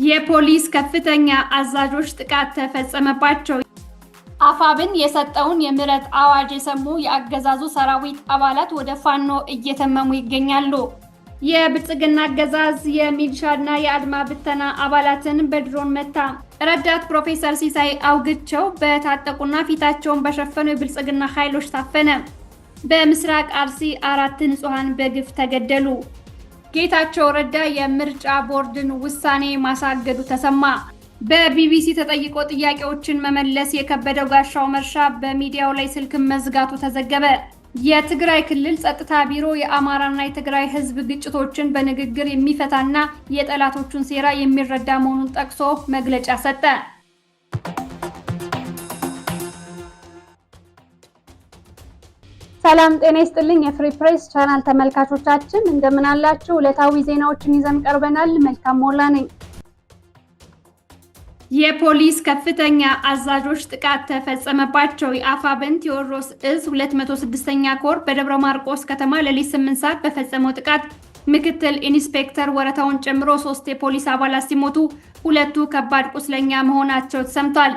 የፖሊስ ከፍተኛ አዛዦች ጥቃት ተፈጸመባቸው። አፋብን የሰጠውን የምህረት አዋጅ የሰሙ የአገዛዙ ሰራዊት አባላት ወደ ፋኖ እየተመሙ ይገኛሉ። የብልጽግና አገዛዝ የሚሊሻና የአድማ ብተና አባላትን በድሮን መታ። ረዳት ፕሮፌሰር ሲሳይ አውግቸው በታጠቁና ፊታቸውን በሸፈኑ የብልጽግና ኃይሎች ታፈነ። በምስራቅ አርሲ 4 ንጹሃን በግፍ ተገደሉ። ጌታቸው ረዳ የምርጫ ቦርድን ውሳኔ ማሳገዱ ተሰማ። በቢቢሲ ተጠይቆ ጥያቄዎችን መመለስ የከበደው ጋሻው መርሻ በሚዲያው ላይ ስልክ መዝጋቱ ተዘገበ። የትግራይ ክልል ጸጥታ ቢሮ የአማራና የትግራይ ህዝብ ግጭቶችን በንግግር የሚፈታና የጠላቶቹን ሴራ የሚረዳ መሆኑን ጠቅሶ መግለጫ ሰጠ። ሰላም ጤና ይስጥልኝ የፍሪ ፕሬስ ቻናል ተመልካቾቻችን እንደምን አላችሁ? ዕለታዊ ዜናዎችን ይዘን ቀርበናል። መልካም ሞላ ነኝ። የፖሊስ ከፍተኛ አዛዦች ጥቃት ተፈጸመባቸው። የአፋብን ቴዎድሮስ እዝ 206ኛ ኮር በደብረ ማርቆስ ከተማ ሌሊት 8 ሰዓት በፈጸመው ጥቃት ምክትል ኢንስፔክተር ወረታውን ጨምሮ 3 የፖሊስ አባላት ሲሞቱ 2 ከባድ ቁስለኛ መሆናቸው ተሰምቷል።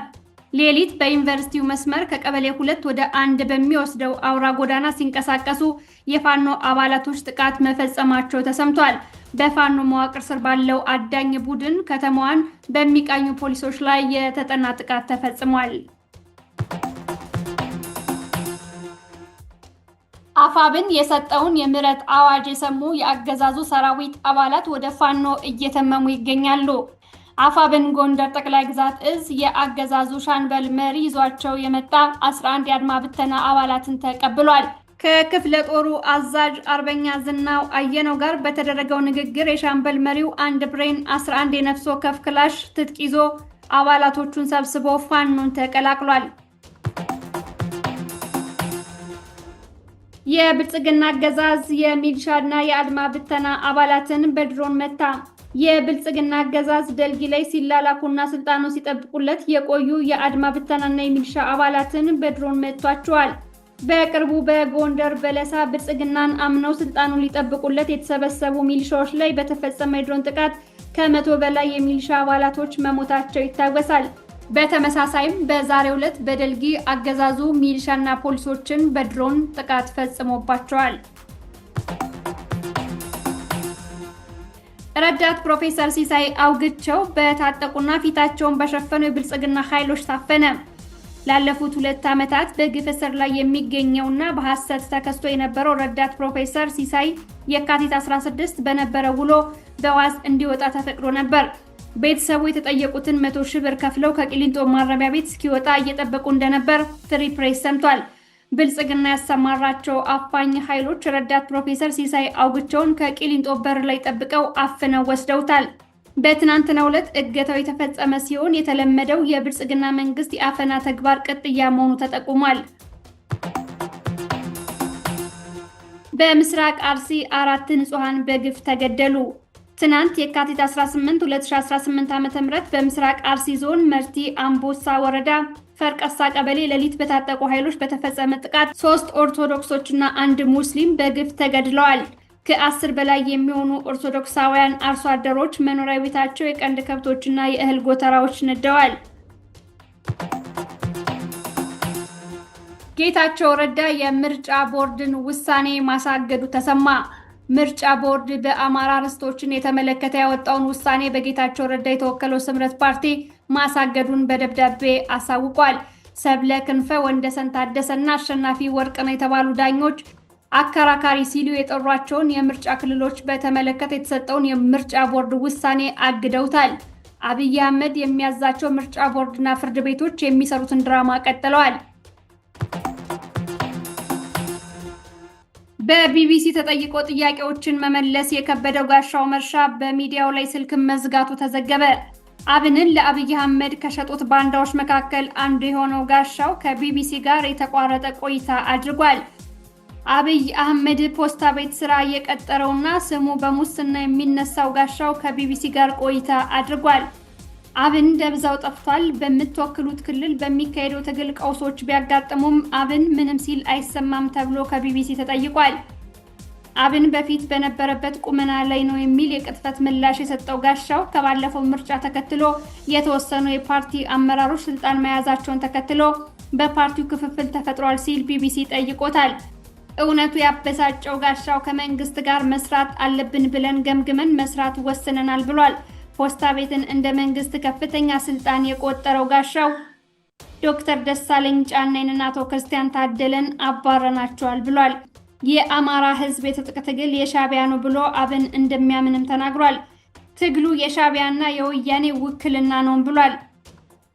ሌሊት በዩኒቨርሲቲው መስመር ከቀበሌ 2 ወደ 1 በሚወስደው አውራ ጎዳና ሲንቀሳቀሱ የፋኖ አባላቶች ጥቃት መፈጸማቸው ተሰምቷል። በፋኖ መዋቅር ስር ባለው አዳኝ ቡድን ከተማዋን በሚቃኙ ፖሊሶች ላይ የተጠና ጥቃት ተፈጽሟል። አፋብን የሰጠውን የምህረት አዋጅ የሰሙ የአገዛዙ ሰራዊት አባላት ወደ ፋኖ እየተመሙ ይገኛሉ። አፋብን ጎንደር ጠቅላይ ግዛት እዝ የአገዛዙ ሻንበል መሪ ይዟቸው የመጣ 11 የአድማ ብተና አባላትን ተቀብሏል። ከክፍለ ጦሩ አዛዥ አርበኛ ዝናው አየነው ጋር በተደረገው ንግግር የሻምበል መሪው 1 ብሬን 11 የነፍስ ወከፍ ክላሽ ትጥቅ ይዞ አባላቶቹን ሰብስቦ ፋኖን ተቀላቅሏል። የብልጽግና አገዛዝ የሚሊሻና የአድማ ብተና አባላትን በድሮን መታ። የብልጽግና አገዛዝ ደልጊ ላይ ሲላላኩና ስልጣኑ ሲጠብቁለት የቆዩ የአድማ ብተናና የሚሊሻ አባላትን በድሮን መቷቸዋል። በቅርቡ በጎንደር በለሳ ብልጽግናን አምነው ስልጣኑን ሊጠብቁለት የተሰበሰቡ ሚሊሻዎች ላይ በተፈጸመ የድሮን ጥቃት ከ100 በላይ የሚሊሻ አባላቶች መሞታቸው ይታወሳል። በተመሳሳይም በዛሬው ዕለት በደልጊ አገዛዙ ሚሊሻና ፖሊሶችን በድሮን ጥቃት ፈጽሞባቸዋል። ረዳት ፕሮፌሰር ሲሳይ አውግቸው በታጠቁና ፊታቸውን በሸፈኑ የብልጽግና ኃይሎች ታፈነ። ላለፉት 2 ዓመታት በግፍ እስር ላይ የሚገኘውና በሐሰት ተከስቶ የነበረው ረዳት ፕሮፌሰር ሲሳይ የካቲት 16 በነበረው ውሎ በዋስ እንዲወጣ ተፈቅዶ ነበር። ቤተሰቡ የተጠየቁትን 100 ሺህ ብር ከፍለው ከቂሊንጦ ማረሚያ ቤት እስኪወጣ እየጠበቁ እንደነበር ፍሪ ፕሬስ ሰምቷል። ብልጽግና ያሰማራቸው አፋኝ ኃይሎች ረዳት ፕሮፌሰር ሲሳይ አውግቸውን ከቂሊንጦ በር ላይ ጠብቀው አፍነው ወስደውታል። በትናንትናው ዕለት እገታው የተፈጸመ ሲሆን የተለመደው የብልጽግና መንግስት የአፈና ተግባር ቅጥያ መሆኑ ተጠቁሟል። በምስራቅ አርሲ 4 ንጹሃን በግፍ ተገደሉ። ትናንት የካቲት 18 2018 ዓ.ም በምስራቅ አርሲ ዞን መርቲ አምቦሳ ወረዳ ፈርቀሳ ቀበሌ ሌሊት በታጠቁ ኃይሎች በተፈጸመ ጥቃት 3 ኦርቶዶክሶችና 1 ሙስሊም በግፍ ተገድለዋል። ከ10 በላይ የሚሆኑ ኦርቶዶክሳውያን አርሶ አደሮች መኖሪያ ቤታቸው የቀንድ ከብቶችና የእህል ጎተራዎች ነደዋል። ጌታቸው ረዳ የምርጫ ቦርድን ውሳኔ ማሳገዱ ተሰማ። ምርጫ ቦርድ በአማራ ርስቶችን የተመለከተ ያወጣውን ውሳኔ በጌታቸው ረዳ የተወከለው ስምረት ፓርቲ ማሳገዱን በደብዳቤ አሳውቋል። ሰብለ ክንፈ፣ ወንደሰን ታደሰና አሸናፊ ወርቅነህ የተባሉ ዳኞች አከራካሪ ሲሉ የጠሯቸውን የምርጫ ክልሎች በተመለከተ የተሰጠውን የምርጫ ቦርድ ውሳኔ አግደውታል። አብይ አህመድ የሚያዛቸው ምርጫ ቦርድና ፍርድ ቤቶች የሚሰሩትን ድራማ ቀጥለዋል። በቢቢሲ ተጠይቆ ጥያቄዎችን መመለስ የከበደው ጋሻው መርሻ በሚዲያው ላይ ስልክ መዝጋቱ ተዘገበ። አብንን ለአብይ አህመድ ከሸጡት ባንዳዎች መካከል አንዱ የሆነው ጋሻው ከቢቢሲ ጋር የተቋረጠ ቆይታ አድርጓል። አብይ አህመድ ፖስታ ቤት ስራ የቀጠረውና ስሙ በሙስና የሚነሳው ጋሻው ከቢቢሲ ጋር ቆይታ አድርጓል። አብን ደብዛው ጠፍቷል። በምትወክሉት ክልል በሚካሄደው ትግል ቀውሶች ቢያጋጥሙም አብን ምንም ሲል አይሰማም ተብሎ ከቢቢሲ ተጠይቋል። አብን በፊት በነበረበት ቁመና ላይ ነው የሚል የቅጥፈት ምላሽ የሰጠው ጋሻው ከባለፈው ምርጫ ተከትሎ የተወሰኑ የፓርቲ አመራሮች ስልጣን መያዛቸውን ተከትሎ በፓርቲው ክፍፍል ተፈጥሯል ሲል ቢቢሲ ጠይቆታል። እውነቱ ያበሳጨው ጋሻው ከመንግስት ጋር መስራት አለብን ብለን ገምግመን መስራት ወስነናል ብሏል። ፖስታ ቤትን እንደ መንግስት ከፍተኛ ስልጣን የቆጠረው ጋሻው ዶክተር ደሳለኝ ጫኔንና አቶ ክርስቲያን ታደለን አባረናቸዋል ብሏል። የአማራ ህዝብ የትጥቅ ትግል የሻዕቢያ ነው ብሎ አብን እንደሚያምንም ተናግሯል። ትግሉ የሻዕቢያና የወያኔ ውክልና ነው ብሏል።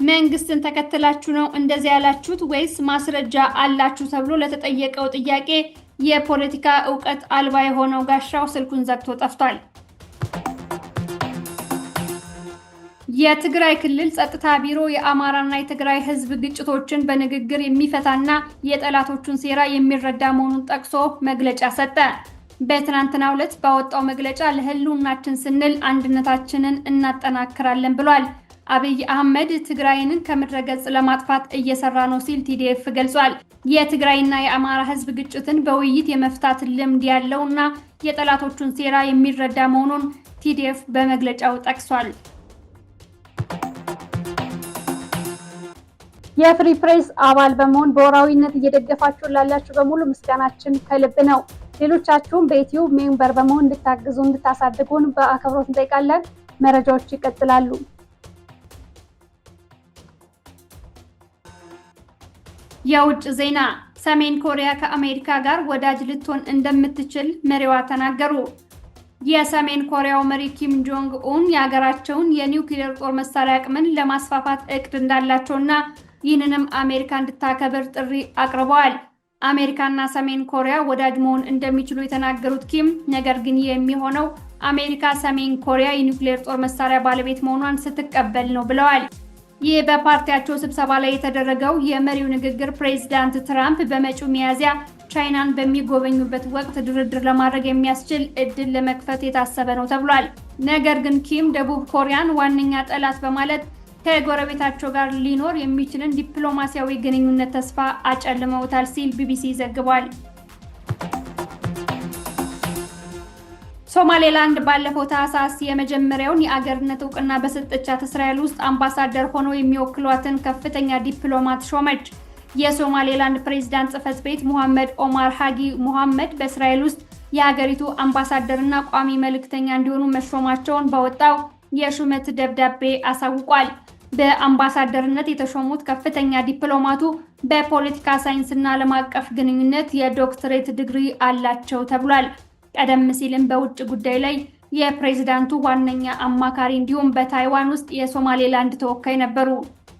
መንግስትን ተከትላችሁ ነው እንደዚህ ያላችሁት ወይስ ማስረጃ አላችሁ ተብሎ ለተጠየቀው ጥያቄ የፖለቲካ ዕውቀት አልባ የሆነው ጋሻው ስልኩን ዘግቶ ጠፍቷል። የትግራይ ክልል ጸጥታ ቢሮ የአማራና የትግራይ ህዝብ ግጭቶችን በንግግር የሚፈታና የጠላቶቹን ሴራ የሚረዳ መሆኑን ጠቅሶ መግለጫ ሰጠ። በትናንትናው ዕለት ባወጣው መግለጫ ለህልውናችን ስንል አንድነታችንን እናጠናክራለን ብሏል። አብይ አህመድ ትግራይን ከምድረ ገጽ ለማጥፋት እየሰራ ነው ሲል ቲዲኤፍ ገልጿል። የትግራይና የአማራ ህዝብ ግጭትን በውይይት የመፍታት ልምድ ያለውና የጠላቶቹን ሴራ የሚረዳ መሆኑን ቲዲኤፍ በመግለጫው ጠቅሷል። የፍሪ ፕሬስ አባል በመሆን በወራዊነት እየደገፋችሁ ላላችሁ በሙሉ ምስጋናችን ከልብ ነው። ሌሎቻችሁም በዩቲዩብ ሜምበር በመሆን እንድታሳድጉን በአክብሮት እንጠይቃለን። መረጃዎች ይቀጥላሉ። የውጭ ዜና። ሰሜን ኮሪያ ከአሜሪካ ጋር ወዳጅ ልትሆን እንደምትችል መሪዋ ተናገሩ። የሰሜን ኮሪያው መሪ ኪም ጆንግ ኡን የሀገራቸውን የኒውክሌር ጦር መሳሪያ አቅምን ለማስፋፋት እቅድ እንዳላቸውና ይህንንም አሜሪካ እንድታከብር ጥሪ አቅርበዋል። አሜሪካና ሰሜን ኮሪያ ወዳጅ መሆን እንደሚችሉ የተናገሩት ኪም ነገር ግን የሚሆነው አሜሪካ ሰሜን ኮሪያ የኒውክሌር ጦር መሳሪያ ባለቤት መሆኗን ስትቀበል ነው ብለዋል። ይህ በፓርቲያቸው ስብሰባ ላይ የተደረገው የመሪው ንግግር ፕሬዚዳንት ትራምፕ በመጪው ሚያዝያ ቻይናን በሚጎበኙበት ወቅት ድርድር ለማድረግ የሚያስችል እድል ለመክፈት የታሰበ ነው ተብሏል። ነገር ግን ኪም ደቡብ ኮሪያን ዋነኛ ጠላት በማለት ከጎረቤታቸው ጋር ሊኖር የሚችልን ዲፕሎማሲያዊ ግንኙነት ተስፋ አጨልመውታል ሲል ቢቢሲ ዘግቧል። ሶማሌላንድ ባለፈው ታህሳስ የመጀመሪያውን የአገርነት እውቅና በሰጠቻት እስራኤል ውስጥ አምባሳደር ሆኖ የሚወክሏትን ከፍተኛ ዲፕሎማት ሾመች። የሶማሌላንድ ፕሬዝዳንት ጽሕፈት ቤት ሙሐመድ ኦማር ሃጊ ሙሐመድ በእስራኤል ውስጥ የሀገሪቱ አምባሳደርና ቋሚ መልእክተኛ እንዲሆኑ መሾማቸውን ባወጣው የሹመት ደብዳቤ አሳውቋል። በአምባሳደርነት የተሾሙት ከፍተኛ ዲፕሎማቱ በፖለቲካ ሳይንስና ዓለም አቀፍ ግንኙነት የዶክትሬት ዲግሪ አላቸው ተብሏል። ቀደም ሲልም በውጭ ጉዳይ ላይ የፕሬዝዳንቱ ዋነኛ አማካሪ እንዲሁም በታይዋን ውስጥ የሶማሌላንድ ተወካይ ነበሩ።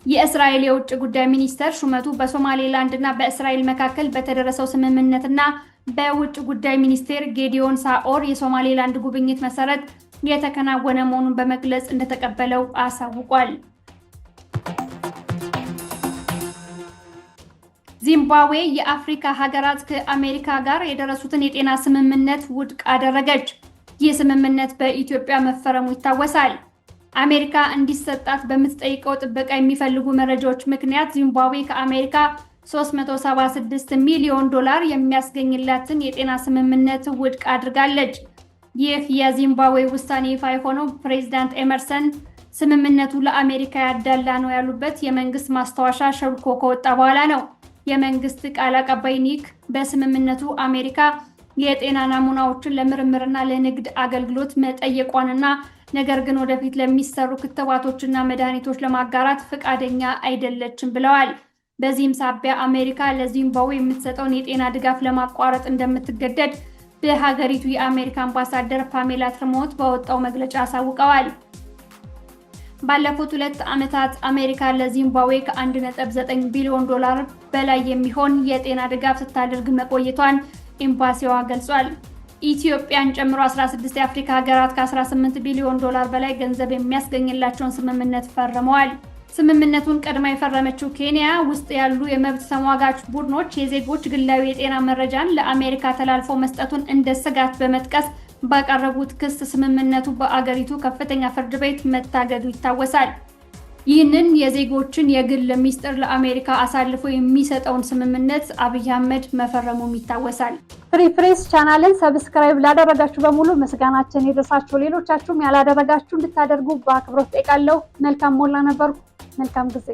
የእስራኤል የውጭ ጉዳይ ሚኒስተር ሹመቱ በሶማሌላንድ እና በእስራኤል መካከል በተደረሰው ስምምነትና በውጭ ጉዳይ ሚኒስቴር ጌዲዮን ሳኦር የሶማሌላንድ ጉብኝት መሰረት የተከናወነ መሆኑን በመግለጽ እንደተቀበለው አሳውቋል። ዚምባብዌ የአፍሪካ ሀገራት ከአሜሪካ ጋር የደረሱትን የጤና ስምምነት ውድቅ አደረገች። ይህ ስምምነት በኢትዮጵያ መፈረሙ ይታወሳል። አሜሪካ እንዲሰጣት በምትጠይቀው ጥበቃ የሚፈልጉ መረጃዎች ምክንያት ዚምባብዌ ከአሜሪካ $376 ሚሊዮን የሚያስገኝላትን የጤና ስምምነት ውድቅ አድርጋለች። ይህ የዚምባብዌ ውሳኔ ይፋ የሆነው ፕሬዝዳንት ኤመርሰን ስምምነቱ ለአሜሪካ ያዳላ ነው ያሉበት የመንግስት ማስታወሻ ሸብኮ ከወጣ በኋላ ነው። የመንግስት ቃል አቀባይ ኒክ በስምምነቱ አሜሪካ የጤና ናሙናዎችን ለምርምርና ለንግድ አገልግሎት መጠየቋንና ነገር ግን ወደፊት ለሚሰሩ ክትባቶችና መድኃኒቶች ለማጋራት ፈቃደኛ አይደለችም ብለዋል። በዚህም ሳቢያ አሜሪካ ለዚምባብዌ የምትሰጠውን የጤና ድጋፍ ለማቋረጥ እንደምትገደድ በሀገሪቱ የአሜሪካ አምባሳደር ፓሜላ ትርሞት በወጣው መግለጫ አሳውቀዋል። ባለፉት 2 ዓመታት አሜሪካ ለዚምባብዌ ከ$1.9 ቢሊዮን በላይ የሚሆን የጤና ድጋፍ ስታደርግ መቆየቷን ኤምባሲዋ ገልጿል። ኢትዮጵያን ጨምሮ 16 የአፍሪካ ሀገራት ከ18 ቢሊዮን በላይ ገንዘብ የሚያስገኝላቸውን ስምምነት ፈርመዋል። ስምምነቱን ቀድማ የፈረመችው ኬንያ ውስጥ ያሉ የመብት ተሟጋች ቡድኖች የዜጎች ግላዊ የጤና መረጃን ለአሜሪካ ተላልፎ መስጠቱን እንደ ስጋት በመጥቀስ ባቀረቡት ክስ ስምምነቱ በአገሪቱ ከፍተኛ ፍርድ ቤት መታገዱ ይታወሳል። ይህንን የዜጎችን የግል ሚስጥር ለአሜሪካ አሳልፎ የሚሰጠውን ስምምነት አብይ አህመድ መፈረሙም ይታወሳል። ፍሪ ፕሬስ ቻናልን ሰብስክራይብ ላደረጋችሁ በሙሉ ምስጋናችን ይድረሳችሁ። ሌሎቻችሁም ያላደረጋችሁ እንድታደርጉ በአክብሮት ጠይቃለሁ። መልካም ሞላ ነበርኩ። መልካም ጊዜ